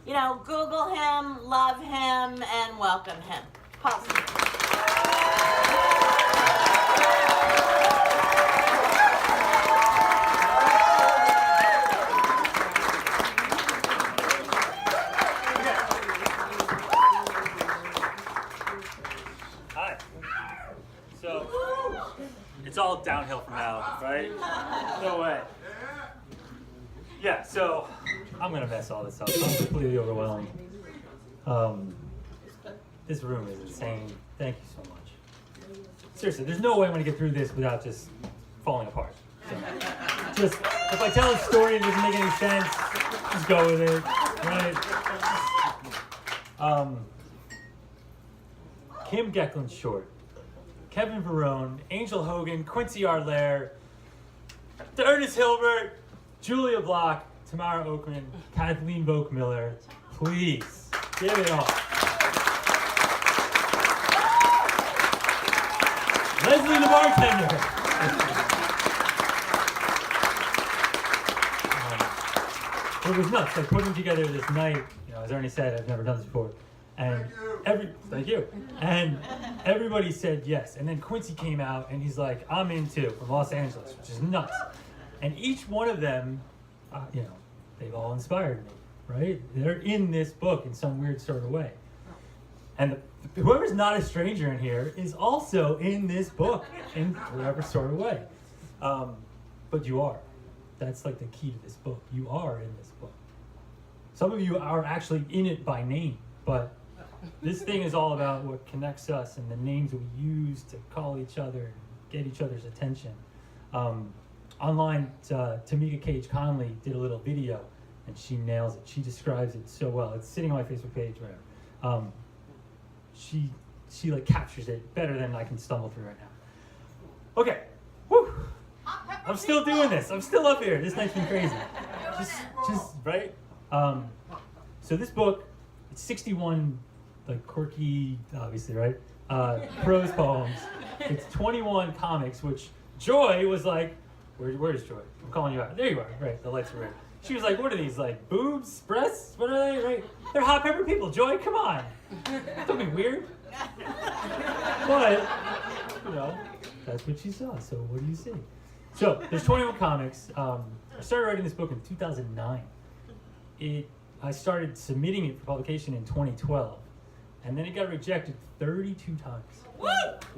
Google him, love him, and welcome him. Paul Siegell. It's all downhill from now, right? No way. Yeah, so I'm gonna mess all this up. I'm completely overwhelmed. This room is insane. Thank you so much. Seriously, there's no way I'm gonna get through this without just falling apart. So, just if I tell a story and it doesn't make any sense, just go with it, right? Kim Gek-Lin short. Kevin Varrone, Angel Hogan, Quincy R. Lehr, Ernest Hilbert, Julia Bloch, Tamara Oakman, Kathleen Volk Miller. Please, give it up. Leslie the bartender. It was nuts, like putting together this night, as Ernie said, I've never done this before. And thank you. And everybody said yes. And then Quincy came out and he's like, I'm in too, from Los Angeles, which is nuts. And each one of them, they've all inspired me, right? They're in this book in some weird sort of way. And whoever's not a stranger in here is also in this book in whatever sort of way. But you are. That's like the key to this book. You are in this book. Some of you are actually in it by name, but this thing is all about what connects us and the names we use to call each other and get each other's attention. Online, Tamika Cage Conley did a little video and she nails it. She describes it so well. It's sitting on my Facebook page, whatever. She like captures it better than I can stumble through right now. Okay, woo! I'm still doing this. I'm still up here. This night's been crazy. Just right? So this book, it's 61 like quirky, obviously, right? Prose poems. It's 21 comics, which Joy was like, where's Joy? I'm calling you out. There you are, right, the lights are red. She was like, what are these, like boobs, breasts? What are they, right? They're hot pepper people, Joy, come on. Don't be weird. But, that's what she saw, so what do you see? So, there's 21 comics. I started writing this book in 2009. I started submitting it for publication in 2012. And then it got rejected 32 times. Woo!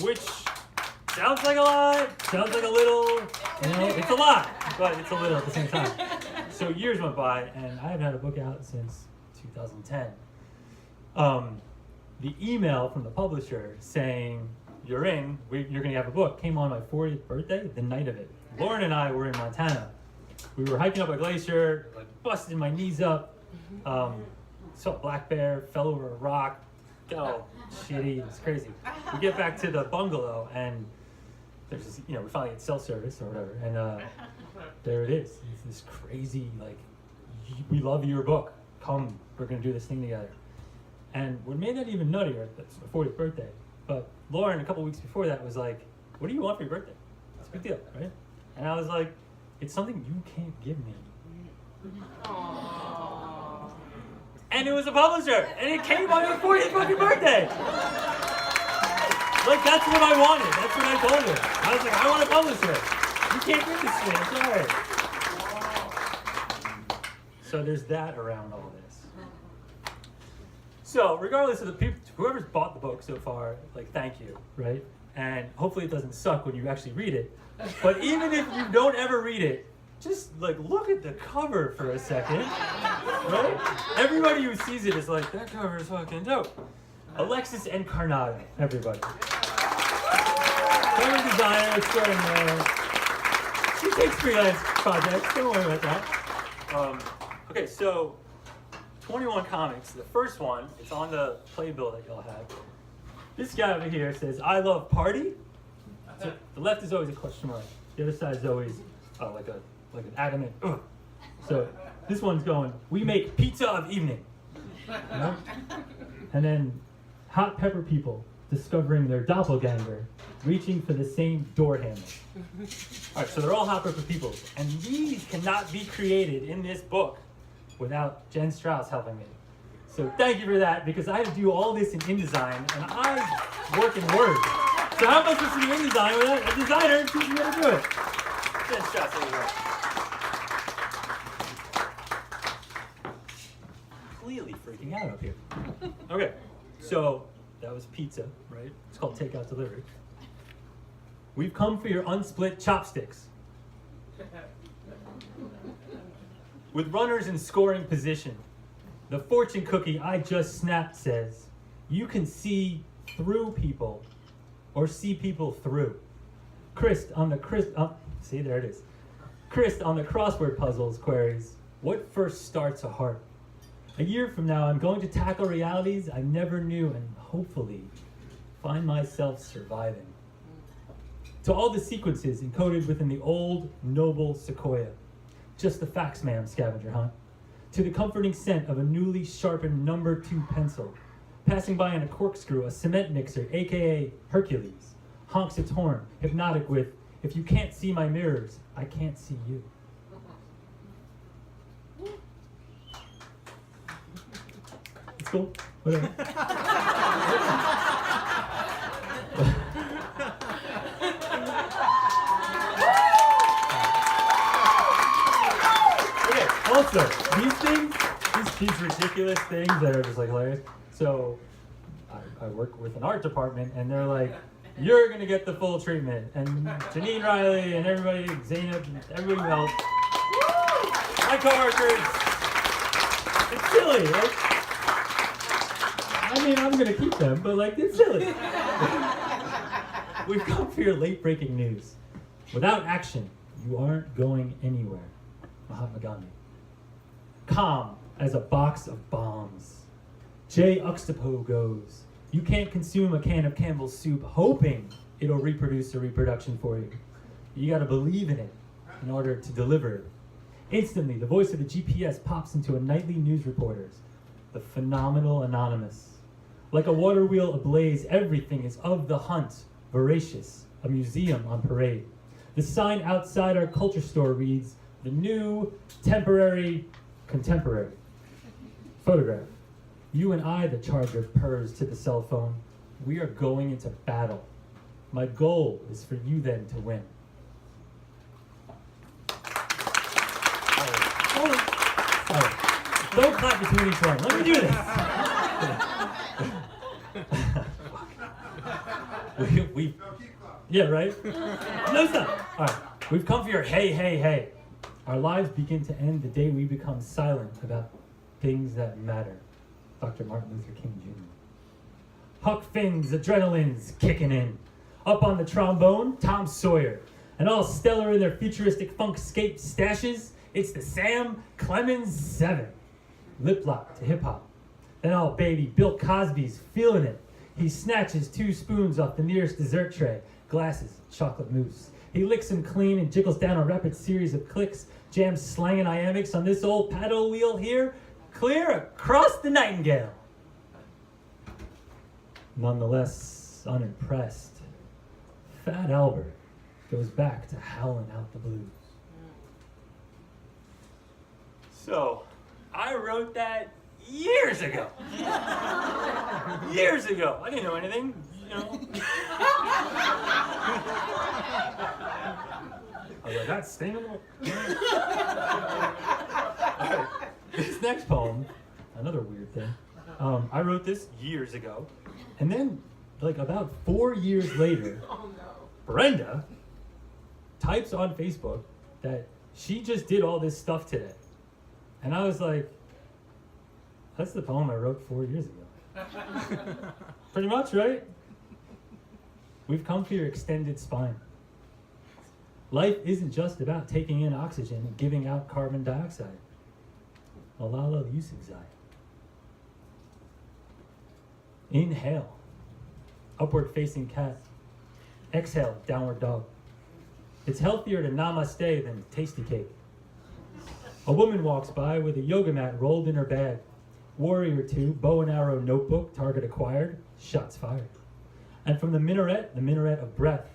Which sounds like a lot, sounds like a little, it's a lot, but it's a little at the same time. So years went by, and I haven't had a book out since 2010. The email from the publisher saying, you're in, you're going to have a book, came on my 40th birthday, the night of it. Lauren and I were in Montana. We were hiking up a glacier, like busting my knees up, saw a black bear, fell over a rock. Oh, shitty, it was crazy. We get back to the bungalow and there's this, we finally get cell service or whatever, and there it is. It's this crazy, like, we love your book. Come, we're gonna do this thing together. And what made that even nuttier, that's my 40th birthday, but Lauren, a couple weeks before that, was like, what do you want for your birthday? It's a big deal, right? And I was like, it's something you can't give me. Aww. And it was a publisher, and it came on your 40th fucking birthday. Like, that's what I wanted. That's what I told her. I was like, I want a publisher. You can't do this to me. I'm sorry. So there's that around all this. So regardless of the people, whoever's bought the book so far, like, thank you, right? And hopefully it doesn't suck when you actually read it. But even if you don't ever read it, just like look at the cover for a second, right? Everybody who sees it is like, that cover is fucking dope. Alexis Encarnato, everybody. Cover designer extraordinaire. She takes freelance projects, don't worry about that. Okay, so 21 comics. The first one, it's on the playbill that y'all have. This guy over here says, I love party. So the left is always a question mark. The other side is always like an adamant, ugh. So this one's going, we make pizza of evening. And then hot pepper people discovering their doppelganger, reaching for the same door handle. All right, so they're all hot pepper people. And these cannot be created in this book without Jen Strauss helping me. So thank you for that, because I had to do all this in InDesign, and I work in Word. So how am I supposed to do InDesign without a designer teaching me how to do it? Good stress anymore. Clearly freaking out up here. Okay, so that was pizza, right? It's called takeout delivery. We've come for your unsplit chopsticks. With runners in scoring position, the fortune cookie I just snapped says, you can see through people or see people through. Chris on the see, there it is. Chris on the crossword puzzles queries, what first starts a heart? A year from now, I'm going to tackle realities I never knew and hopefully find myself surviving. To all the sequences encoded within the old, noble sequoia. Just the facts, ma'am, scavenger hunt. To the comforting scent of a newly sharpened number 2 pencil. Passing by in a corkscrew, a cement mixer, aka Hercules, honks its horn, hypnotic with, if you can't see my mirrors, I can't see you. It's cool, whatever. Okay, also, these ridiculous things that are just like hilarious. So, I work with an art department, and they're like, you're gonna get the full treatment. And Janine Riley and everybody, Zainab, and everybody else. My coworkers. It's silly, right? I mean, I'm gonna keep them, but like, it's silly. We've come for your late-breaking news. Without action, you aren't going anywhere. Mahatma Gandhi. Calm as a box of bombs. Jay Uxtapo goes, you can't consume a can of Campbell's soup hoping it'll reproduce a reproduction for you. You gotta believe in it in order to deliver it. Instantly, the voice of the GPS pops into a nightly news reporter's, the phenomenal anonymous. Like a water wheel ablaze, everything is of the hunt, voracious, a museum on parade. The sign outside our culture store reads, the new, temporary, contemporary. Photograph. You and I, the charger, purrs to the cell phone. We are going into battle. My goal is for you then to win. Don't clap between each one. Let me do this. Yeah, right? No, stop. All right. We've come for your hey, hey, hey. Our lives begin to end the day we become silent about things that matter. Dr. Martin Luther King Jr. Huck Finn's adrenaline's kicking in. Up on the trombone, Tom Sawyer. And all stellar in their futuristic funkscape stashes, it's the Sam Clemens 7. Lip lock to hip hop. Then all baby Bill Cosby's feeling it. He snatches 2 spoons off the nearest dessert tray, glasses, chocolate mousse. He licks them clean and jiggles down a rapid series of clicks, jams slanging iambics on this old paddle wheel here, clear across the Nightingale. Nonetheless unimpressed, Fat Albert goes back to howling out the blues. So, I wrote that years ago. Years ago. I didn't know anything, you know. I was like, that's stingable. Right. This next poem, another weird thing. I wrote this years ago. And then, like about 4 years later, Brenda types on Facebook that she just did all this stuff today. And I was like, that's the poem I wrote 4 years ago. Pretty much, right? We've come for your extended spine. Life isn't just about taking in oxygen and giving out carbon dioxide. Malala Yousafzai. Inhale, upward facing cat. Exhale, downward dog. It's healthier to namaste than tasty cake. A woman walks by with a yoga mat rolled in her bag. Warrior 2, bow and arrow notebook, target acquired, shots fired. And from the minaret of breath,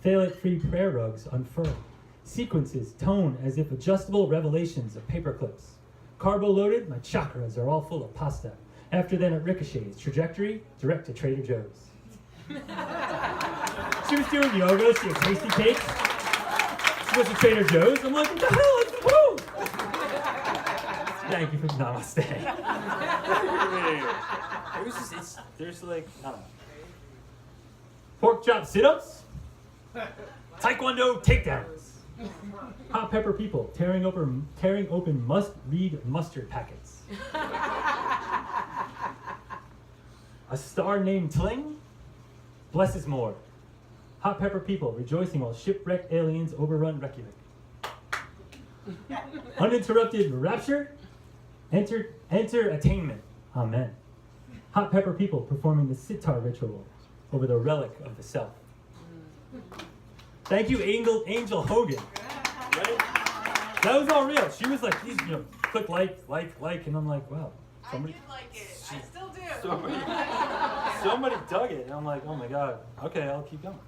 phthalate-free prayer rugs unfurl. Sequences tone as if adjustable revelations of paper clips. Carbo loaded, my chakras are all full of pasta. After then it ricochets. Trajectory, direct to Trader Joe's. She was doing yoga, she had tasty cakes. She was to Trader Joe's. I'm like, what the hell is woo? Thank you for namaste. It was just, there's like, I don't know. Pork chop sit-ups. Taekwondo takedowns. Hot pepper people tearing open must-read mustard packets. A star named Tling. Bless his more. Hot pepper people rejoicing while shipwrecked aliens overrun Reykjavik. Uninterrupted rapture. Enter attainment. Amen. Hot pepper people performing the sitar ritual over the relic of the self. Thank you, Angel Hogan. Right? That was all real. She was like, please, click like, and I'm like, wow. Somebody, I did like it. she- I still do. somebody dug it, and I'm like, oh my god. Okay, I'll keep going.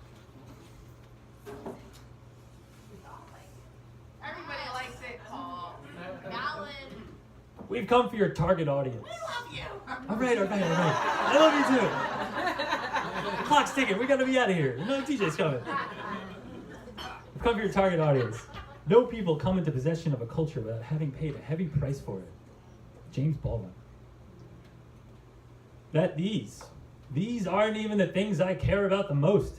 Everybody likes it, Paul. Alan, We've come for your target audience. I love you. All right. I love you too. The clock's ticking. We gotta be out of here. No DJ's coming. We've come for your target audience. No people come into possession of a culture without having paid a heavy price for it. James Baldwin. These aren't even the things I care about the most.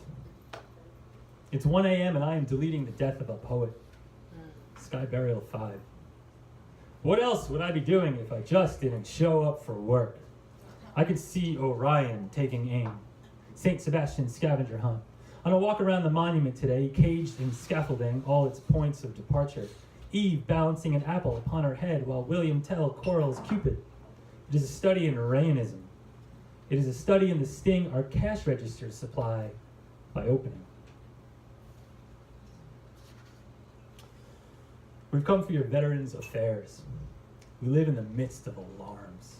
It's 1 a.m. and I am deleting the death of a poet. Sky Burial 5. What else would I be doing if I just didn't show up for work? I could see Orion taking aim. St. Sebastian scavenger hunt. On a walk around the monument today, caged in scaffolding all its points of departure, Eve balancing an apple upon her head while William Tell quarrels Cupid. It is a study in Rayonism. It is a study in the sting our cash registers supply by opening. We've come for your Veterans Affairs. We live in the midst of alarms.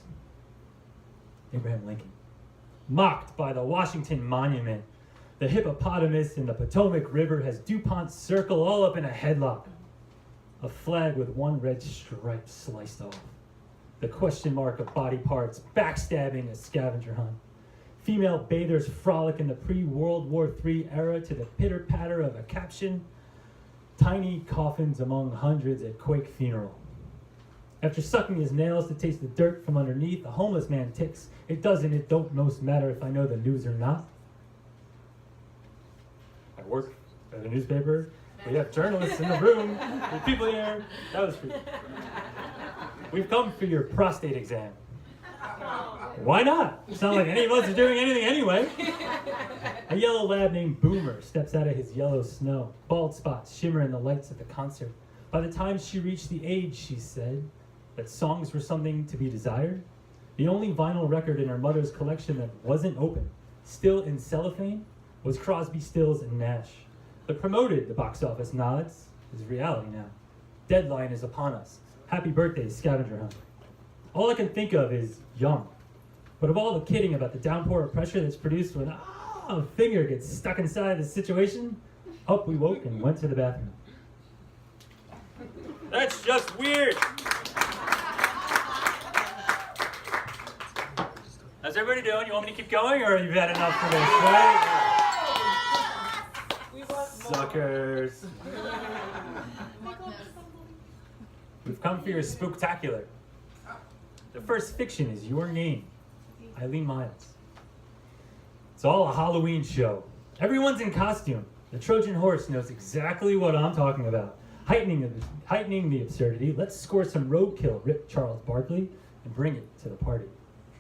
Abraham Lincoln. Mocked by the Washington Monument. The hippopotamus in the Potomac River has DuPont Circle all up in a headlock. A flag with one red stripe sliced off. The question mark of body parts backstabbing a scavenger hunt. Female bathers frolic in the pre-World War III era to the pitter-patter of a caption. Tiny coffins among hundreds at Quake funeral. After sucking his nails to taste the dirt from underneath, the homeless man ticks. It don't most matter if I know the news or not. I work at a newspaper. We have journalists in the room. There's people here. That was free. We've come for your prostate exam. Why not? It's not like any of us are doing anything anyway. A yellow lab named Boomer steps out of his yellow snow. Bald spots shimmer in the lights of the concert. By the time she reached the age, she said, that songs were something to be desired. The only vinyl record in her mother's collection that wasn't open, still in cellophane, was Crosby, Stills, and Nash. The promoted, the box office nods, is reality now. Deadline is upon us. Happy birthday, scavenger hunt. All I can think of is young. But of all the kidding about the downpour of pressure that's produced when a finger gets stuck inside the situation, up we woke and went to the bathroom. That's just weird. How's everybody doing? You want me to keep going, or you've had enough for this, right? Suckers. We've come for your spooktacular. The first fiction is Your Name, Eileen Miles. It's all a Halloween show. Everyone's in costume. The Trojan horse knows exactly what I'm talking about. Heightening the absurdity, let's score some roadkill, ripped Charles Barkley, and bring it to the party.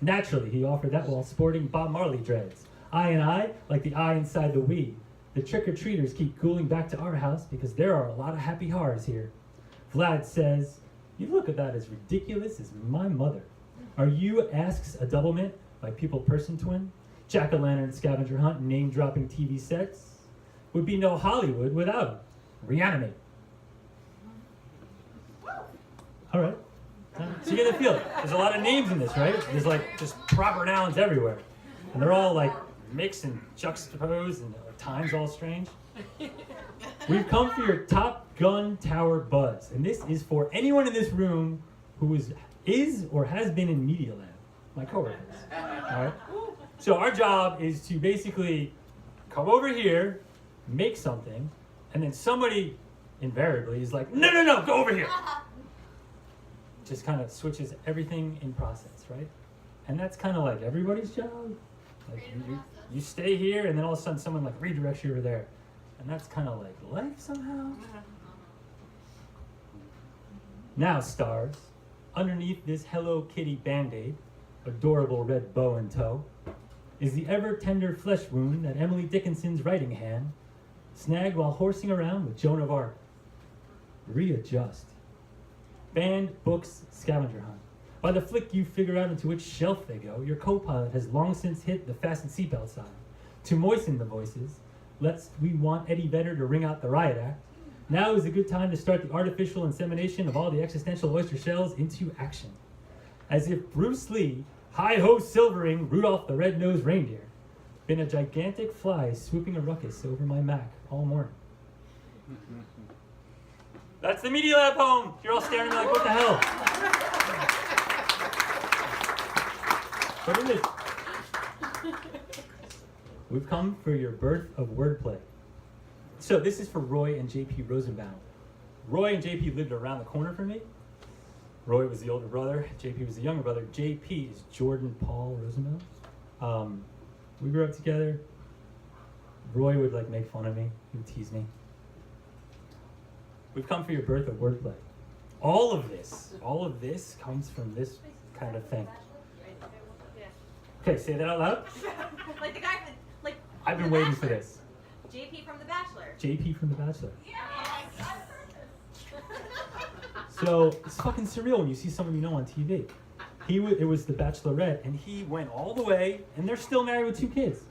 Naturally, he offered that while sporting Bob Marley dreads. I and I, like the eye inside the we. The trick-or-treaters keep cooling back to our house because there are a lot of happy horrors here. Vlad says, you look about as ridiculous as my mother. Are you asks a doublemint by people-person twin? Jack-o'-lantern scavenger hunt name-dropping TV sets? Would be no Hollywood without him. Reanimate. All right. So you get the feel. There's a lot of names in this, right? There's like just proper nouns everywhere. And they're all like mixed and juxtaposed and at times all strange. We've come for your Top Gun Tower buzz. And this is for anyone in this room who is or has been in Media Lab, my coworkers. All right? So our job is to basically come over here, make something, and then somebody invariably is like, no, go over here. Just kind of switches everything in process, right? And that's kind of like everybody's job. Like you stay here, and then all of a sudden someone like redirects you over there. And that's kind of like life somehow. Now, stars, underneath this Hello Kitty Band-Aid, adorable red bow and toe, is the ever-tender flesh wound that Emily Dickinson's writing hand snagged while horsing around with Joan of Arc. Readjust. Banned books scavenger hunt. By the flick you figure out into which shelf they go, your co-pilot has long since hit the fasten seatbelt sign. To moisten the voices, lest we want Eddie Vedder to ring out the riot act, now is a good time to start the artificial insemination of all the existential oyster shells into action. As if Bruce Lee, hi-ho silvering Rudolph the Red-Nosed Reindeer, been a gigantic fly swooping a ruckus over my Mac all morning. That's the Media Lab poem. You're all staring at me like, what the hell? But in this, we've come for your birth of wordplay. So this is for Roy and JP Rosenbaum. Roy and JP lived around the corner from me. Roy was the older brother. JP was the younger brother. JP is Jordan Paul Rosenbaum. We grew up together. Roy would like make fun of me. He would tease me. We've come for your birth of wordplay. All of this comes from this kind of thing. Okay, say that out loud. Like the guy from like. I've been waiting for this. JP from The Bachelor. JP from The Bachelor. Yes. So it's fucking surreal when you see someone you know on TV. It was The Bachelorette, and he went all the way, and they're still married with 2 kids.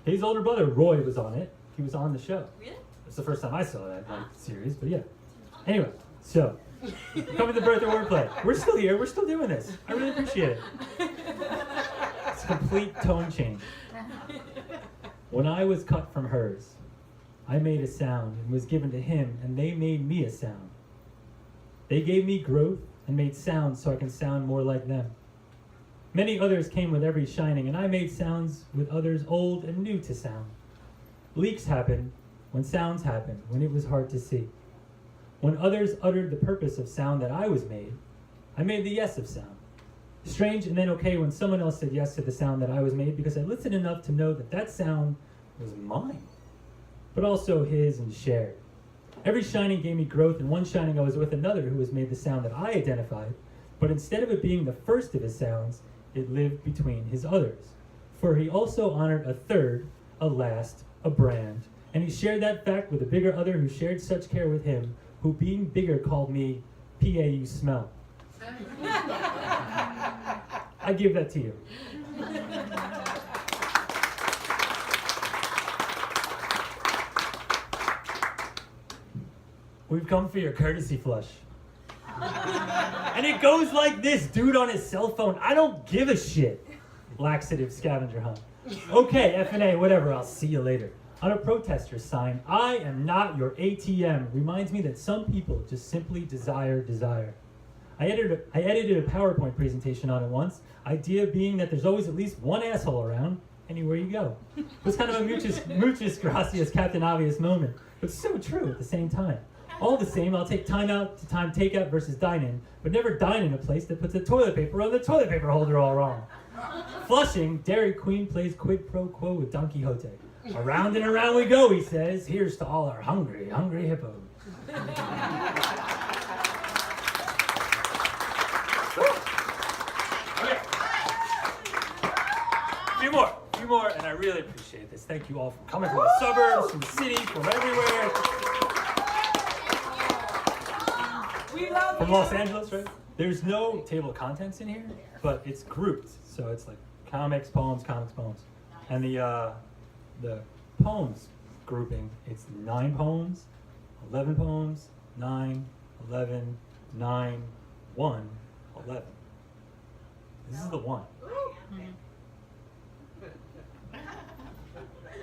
His older brother Roy was on it. He was on the show. Really? It's the first time I saw that series, but yeah. Anyway, so come to the birth of wordplay. We're still here. We're still doing this. I really appreciate it. It's a complete tone change. When I was cut from hers, I made a sound and was given to him, and they made me a sound. They gave me growth and made sounds so I can sound more like them. Many others came with every shining, and I made sounds with others old and new to sound. Leaks happened when sounds happened, when it was hard to see. When others uttered the purpose of sound that I was made, I made the yes of sound. Strange and then okay when someone else said yes to the sound that I was made, because I listened enough to know that that sound was mine, but also his and shared. Every shining gave me growth, and one shining I was with another who was made the sound that I identified, but instead of it being the first of his sounds, it lived between his others. For he also honored a third, a last, a brand, and he shared that fact with a bigger other who shared such care with him, who being bigger called me P.A. you smell. I give that to you. We've come for your courtesy flush. And it goes like this, dude on his cell phone. I don't give a shit. Laxative scavenger hunt. Okay, F&A, whatever, I'll see you later. On a protester sign, I am not your ATM, reminds me that some people just simply desire. I edited a PowerPoint presentation on it once, idea being that there's always at least one asshole around, anywhere you go. It was kind of a muchas gracias Captain Obvious moment, but so true at the same time. All the same, I'll take time out to time takeout versus dine in, but never dine in a place that puts the toilet paper on the toilet paper holder all wrong. Flushing, Dairy Queen plays quid pro quo with Don Quixote. Around and around we go, he says. Here's to all our hungry hippos. Okay. A few more, and I really appreciate this. Thank you all for coming from the suburbs, from the city, from everywhere. From Los Angeles, right? There's no table of contents in here, but it's grouped. So it's like comics, poems. And the poems grouping, it's 9 poems, 11 poems, 9, 11, 9, 1, 11. This is the one.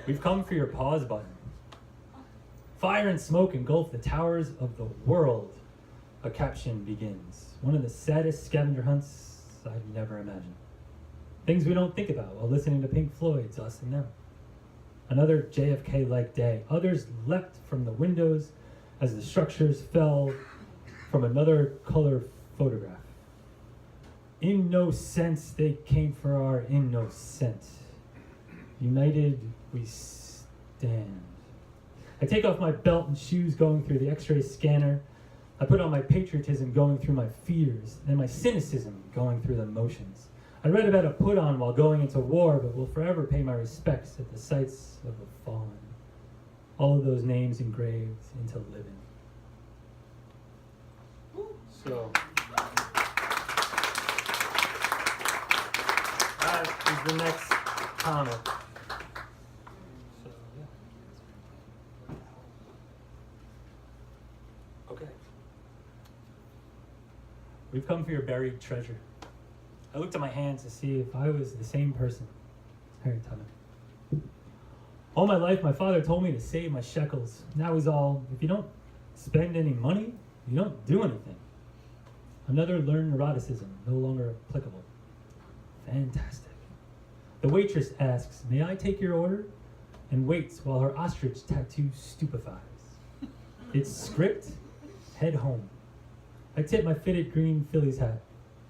We've come for your pause button. Fire and smoke engulf the towers of the world. a caption begins. One of the saddest scavenger hunts I've never imagined. Things we don't think about while listening to Pink Floyd's Us and Them. Another JFK-like day. Others leapt from the windows as the structures fell from another color photograph. In no sense they came for our innocent. United we stand. I take off my belt and shoes going through the x-ray scanner. I put on my patriotism going through my fears, and my cynicism going through the motions. I read about a put-on while going into war, but will forever pay my respects at the sites of the fallen. All of those names engraved into living. So, that is the next comic. So, yeah. Okay. We've come for your buried treasure. I looked at my hands to see if I was the same person. Harry Tubman. All my life, my father told me to save my shekels. And that was all. If you don't spend any money, you don't do anything. Another learned neuroticism, no longer applicable. Fantastic. The waitress asks, "May I take your order?" and waits while her ostrich tattoo stupefies. It's script, head home. I tip my fitted green Phillies hat,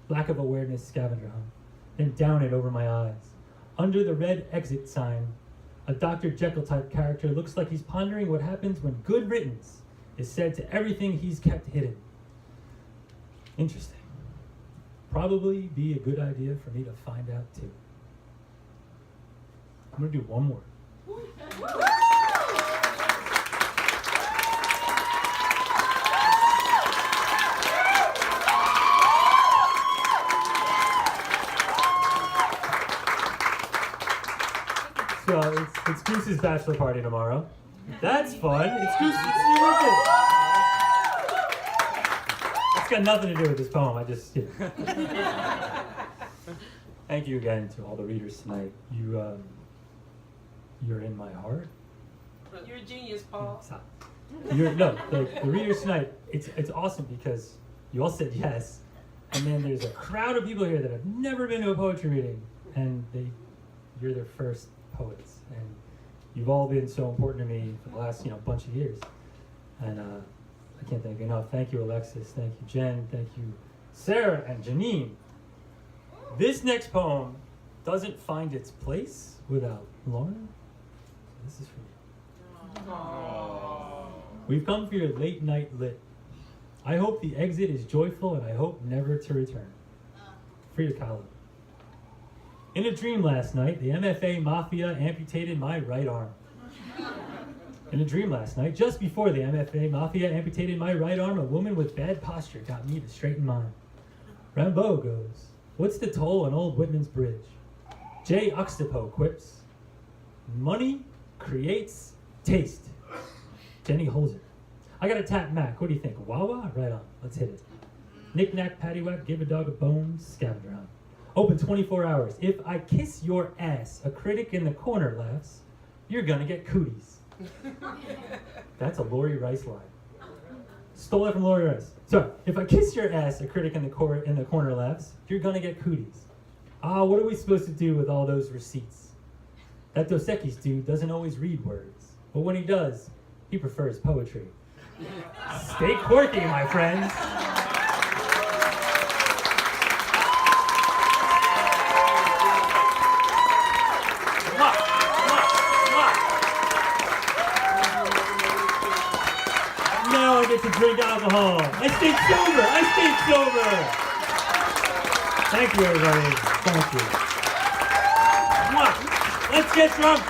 lack of awareness scavenger hunt, then down it over my eyes. Under the red exit sign, a Dr. Jekyll type character looks like he's pondering what happens when good riddance is said to everything he's kept hidden. Interesting. Probably be a good idea for me to find out too. I'm gonna do one more. So it's Goose's bachelor party tomorrow. That's fun. It's Goose. It's your birthday. It's got nothing to do with this poem. I just. Thank you again to all the readers tonight. You're in my heart. You're a genius, Paul. Stop. The readers tonight. It's awesome because you all said yes, and then there's a crowd of people here that have never been to a poetry reading, and you're their first poets, and you've all been so important to me for the last bunch of years, and I can't thank you enough. Thank you, Alexis. Thank you, Jen. Thank you, Sarah and Janine. This next poem doesn't find its place without Lauren. This is for you. Aww. We've come for your late night lit. I hope the exit is joyful, and I hope never to return. Frida Kahlo. In a dream last night, the MFA Mafia amputated my right arm. In a dream last night, just before the MFA Mafia amputated my right arm, a woman with bad posture got me to straighten mine. Rimbaud goes, "What's the toll on old Whitman's bridge?" Jay Oxtopo quips, "Money creates taste." Jenny Holzer. I got a tap Mac. What do you think? Wawa? Right on. Let's hit it. Knick-knack, paddywhack, give a dog a bone, scavenger hunt. Open 24 hours. If I kiss your ass, a critic in the corner laughs, you're gonna get cooties. That's a Lori Rice line. Stole that from Lori Rice. So, if I kiss your ass, a critic in the corner laughs, you're gonna get cooties. What are we supposed to do with all those receipts? That Dos Equis dude doesn't always read words, but when he does, he prefers poetry. Stay quirky, my friends. Now I get to drink alcohol. I stayed sober. Thank you, everybody. Thank you. Let's get drunk.